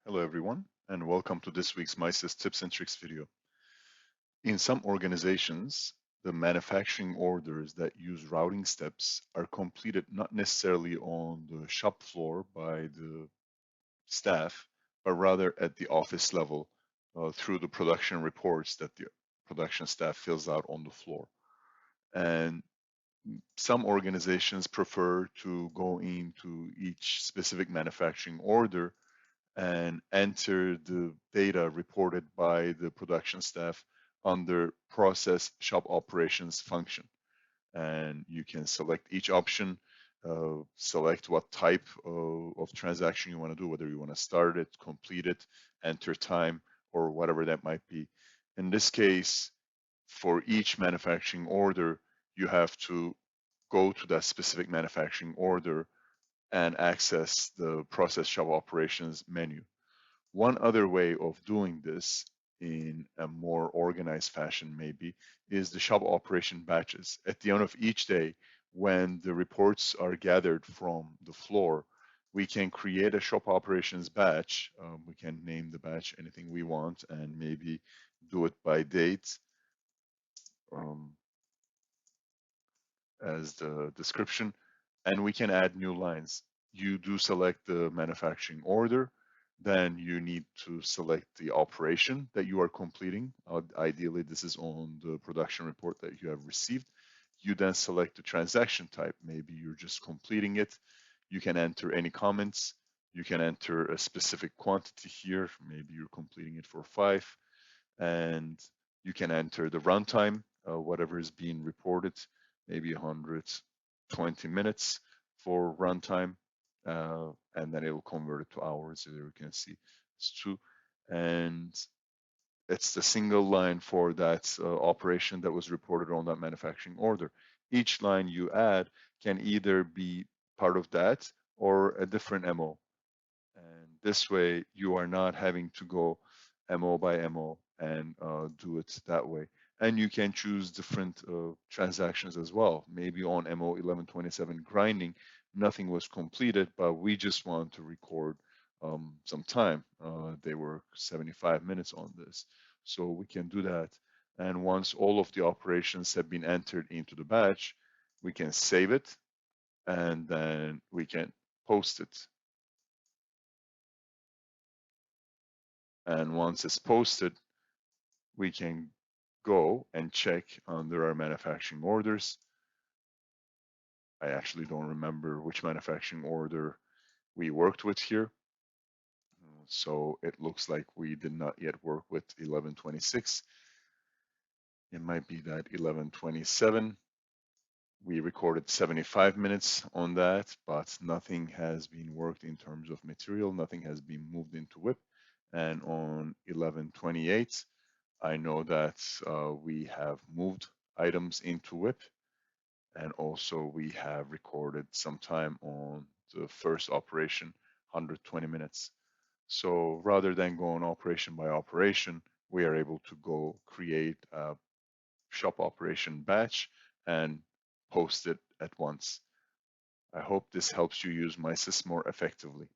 Hello everyone, and welcome to this week's MISys Tips and Tricks video. In some organizations, the manufacturing orders that use routing steps are completed not necessarily on the shop floor by the staff, but rather at the office level through the production reports that the production staff fills out on the floor. And some organizations prefer to go into each specific manufacturing order and enter the data reported by the production staff under process shop operations function. And you can select each option, select what type of transaction you want to do, whether you want to start it, complete it, enter time, or whatever that might be. In this case, for each manufacturing order, you have to go to that specific manufacturing order and access the process shop operations menu. One other way of doing this in a more organized fashion maybe is the shop operation batches. At the end of each day, when the reports are gathered from the floor, we can create a shop operations batch. We can name the batch anything we want and maybe do it by date as the description, and we can add new lines. You do select the manufacturing order, then you need to select the operation that you are completing. Ideally, this is on the production report that you have received. You then select the transaction type. Maybe you're just completing it. You can enter any comments. You can enter a specific quantity here. Maybe you're completing it for 5. And you can enter the runtime, whatever is being reported, maybe 120 minutes for runtime, and then it will convert it to hours. So there you can see it's 2. And it's the single line for that operation that was reported on that manufacturing order. Each line you add can either be part of that or a different MO. And this way, you are not having to go MO by MO and do it that way. And you can choose different transactions as well. Maybe on MO 1127 grinding, nothing was completed, but we just want to record some time. They were 75 minutes on this. So we can do that. And once all of the operations have been entered into the batch, we can save it and then we can post it. And once it's posted, we can go and check under our manufacturing orders. I actually don't remember which manufacturing order we worked with here. So it looks like we did not yet work with 1126. It might be that 1127. We recorded 75 minutes on that, but nothing has been worked in terms of material. Nothing has been moved into WIP. And on 1128, I know that we have moved items into WIP, and also we have recorded some time on the first operation, 120 minutes. So rather than going operation by operation, we are able to go create a shop operation batch and post it at once. I hope this helps you use MISys more effectively.